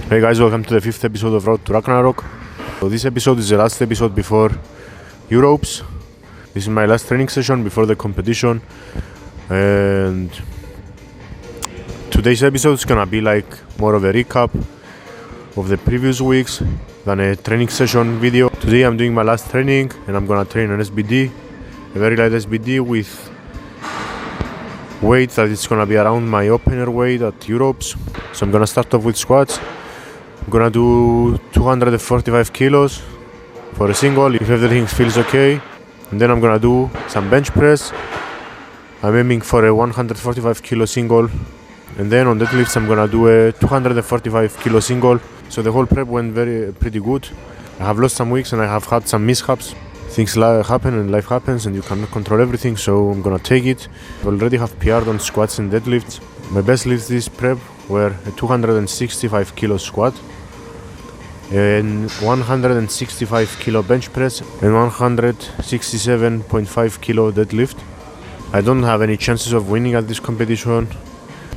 Hey guys, welcome to the 5th episode of Road to Ragnarok. So this episode is the last episode before Europes. This is my last training session before the competition, and today's episode is gonna be like more of a recap of the previous weeks than a training session video. Today I'm doing my last training and I'm gonna train an SBD, a very light SBD with weight that is gonna be around my opener weight at Europes. So I'm gonna start off with squats. I'm gonna do 245 kilos for a single if everything feels okay, and then I'm gonna do some bench press. I'm aiming for a 145 kilo single, and then on deadlifts I'm gonna do a 245 kilo single. So the whole prep went pretty good. I have lost some weeks and I have had some mishaps. Things happen and life happens and you cannot control everything, so I'm gonna take it. I already have PR'd on squats and deadlifts. My best lifts this prep were a 265 kilo squat and 165 kilo bench press and 167.5 kilo deadlift. I don't have any chances of winning at this competition.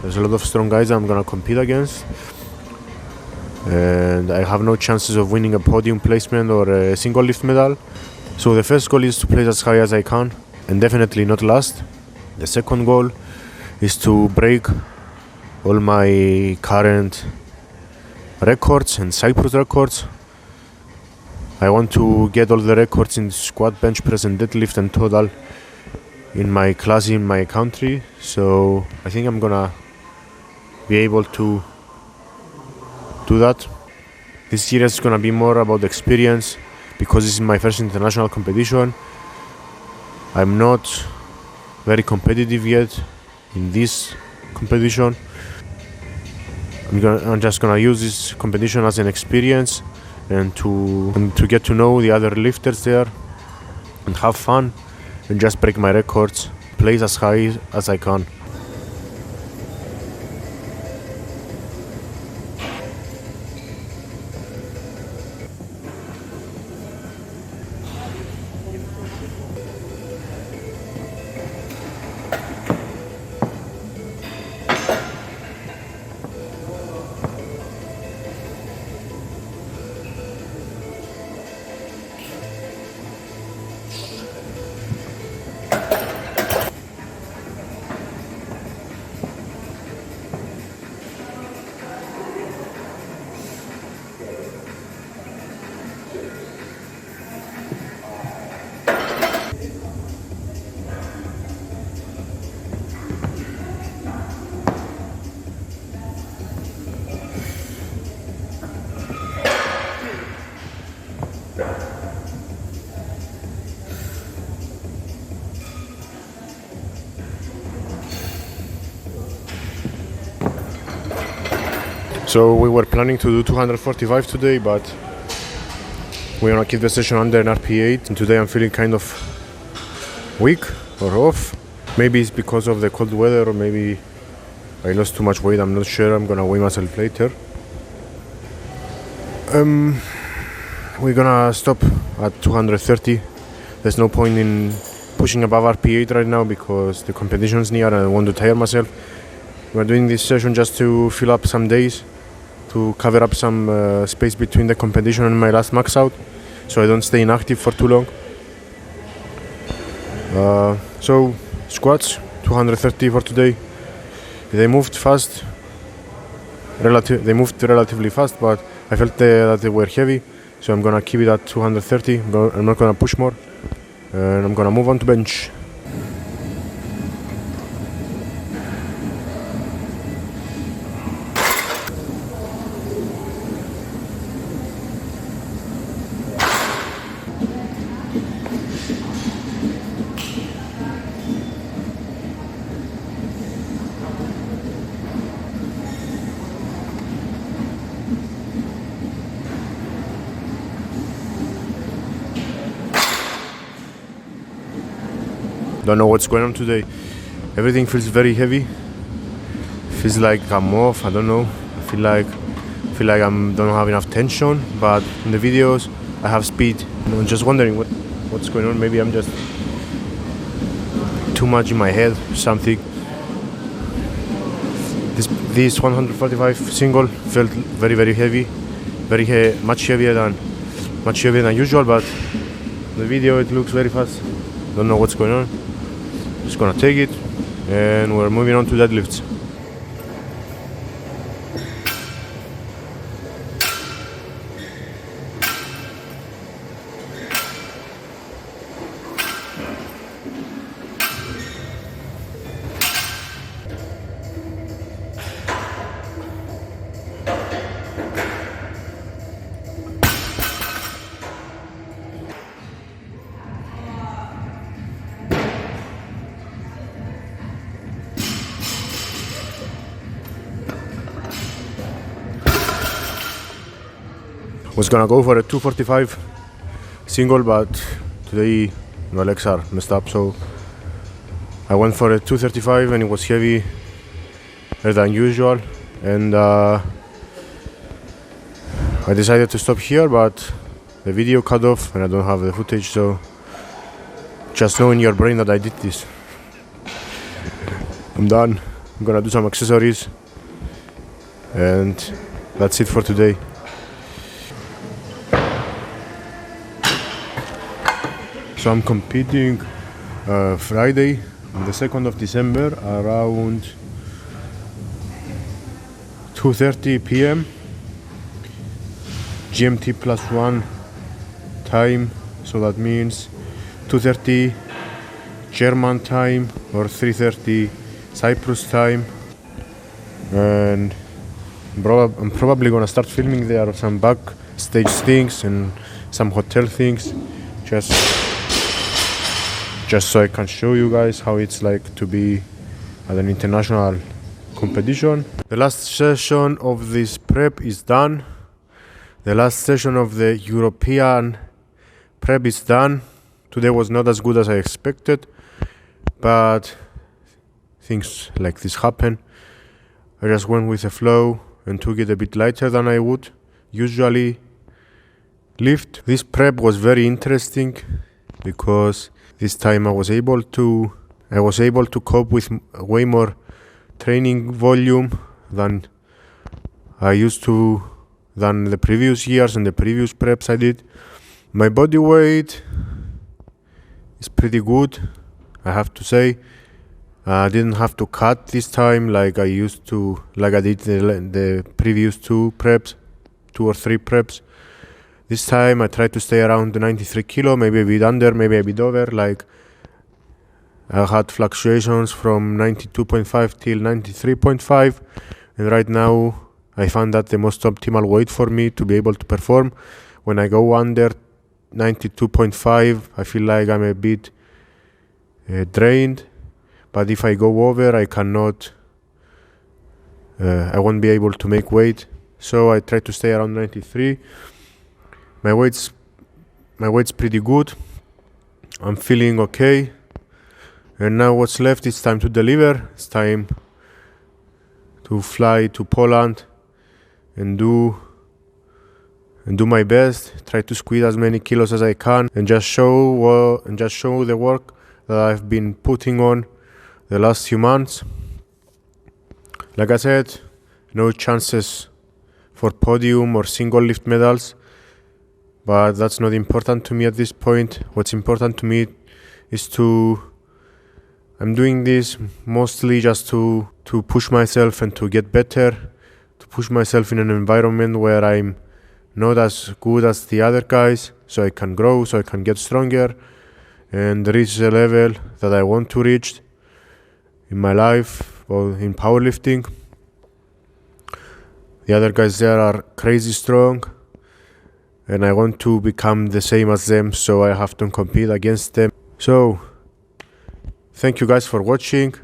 There's a lot of strong guys I'm gonna compete against, and I have no chances of winning a podium placement or a single lift medal. So the first goal is to place as high as I can and definitely not last. The second goal is to break all my current records and Cyprus records. I want to get all the records in squat, bench press and deadlift and total in my class in my country. So I think I'm gonna be able to do that. This series is gonna be more about experience because this is my first international competition. I'm not very competitive yet in this competition. I'm just gonna use this competition as an experience and to get to know the other lifters there and have fun and just break my records, place as high as I can. So we were planning to do 245 today, but we want to keep the session under an RP8, and today I'm feeling kind of weak or off. Maybe it's because of the cold weather, or maybe I lost too much weight, I'm not sure. I'm gonna weigh myself later. We're gonna stop at 230. There's no point in pushing above RP8 right now because the competition's near and I want to tire myself. We're doing this session just to fill up some days, to cover up some space between the competition and my last max out, so I don't stay inactive for too long. So squats 230 for today. They moved fast. They moved relatively fast, but I felt that they were heavy, so I'm gonna keep it at 230. I'm not gonna push more, and I'm gonna move on to bench. Don't know what's going on today. Everything feels very heavy. Feels like I'm off. I don't know. I feel like I don't have enough tension. But in the videos, I have speed. I'm just wondering what's going on. Maybe I'm just too much in my head. Something. This 145 single felt very heavy, much heavier than usual, but the video it looks very fast. Don't know what's going on. Just gonna take it, and we're moving on to deadlifts. Was gonna go for a 245 single, but today my legs are messed up, so I went for a 235, and it was heavier than usual, and I decided to stop here, but the video cut off and I don't have the footage, so just know in your brain that I did this. I'm done. I'm gonna do some accessories, and that's it for today. So I'm competing Friday, the 2nd of December, around 2:30 p.m. GMT +1 time, so that means 2:30 German time or 3:30 Cyprus time, and I'm probably gonna start filming there some backstage things and some hotel things, just so I can show you guys how it's like to be at an international competition. The last session of this prep is done. The last session of the European prep is done. Today was not as good as I expected, but things like this happen. I just went with the flow and took it a bit lighter than I would usually lift. This prep was very interesting because this time I was able to cope with way more training volume than I used to, than the previous years and the previous preps I did. My body weight is pretty good, I have to say. I didn't have to cut this time like I used to, like I did the previous two or three preps. This time I tried to stay around the 93 kilo, maybe a bit under, maybe a bit over. Like I had fluctuations from 92.5 till 93.5, and right now I found that the most optimal weight for me to be able to perform. When I go under 92.5, I feel like I'm a bit drained, but if I go over, I won't be able to make weight. So I try to stay around 93. My weight's pretty good. I'm feeling okay. And now what's left is time to deliver. It's time to fly to Poland and do my best. Try to squeeze as many kilos as I can and just show the work that I've been putting on the last few months. Like I said, no chances for podium or single lift medals, but that's not important to me at this point. What's important to me is I'm doing this mostly just to push myself and to get better, to push myself in an environment where I'm not as good as the other guys, so I can grow, so I can get stronger and reach the level that I want to reach in my life or in powerlifting. The other guys there are crazy strong, and I want to become the same as them, so I have to compete against them. So thank you guys for watching.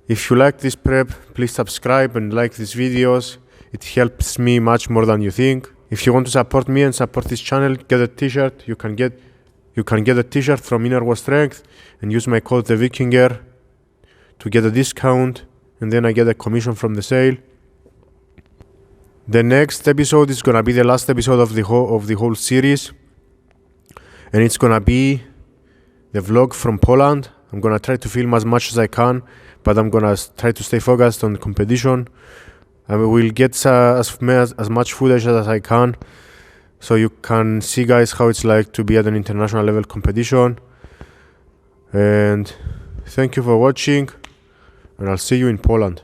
If you like this prep, please subscribe and like these videos. It helps me much more than you think. If you want to support me and support this channel, get a t-shirt. You can get a t-shirt from Inner War Strength and use my code the Vikinger to get a discount, and then I get a commission from the sale. The next episode is gonna be the last episode of the whole series, and it's gonna be the vlog from Poland. I'm gonna try to film as much as I can, but I'm gonna try to stay focused on competition. I will get as much footage as I can, so you can see, guys, how it's like to be at an international level competition. And thank you for watching, and I'll see you in Poland.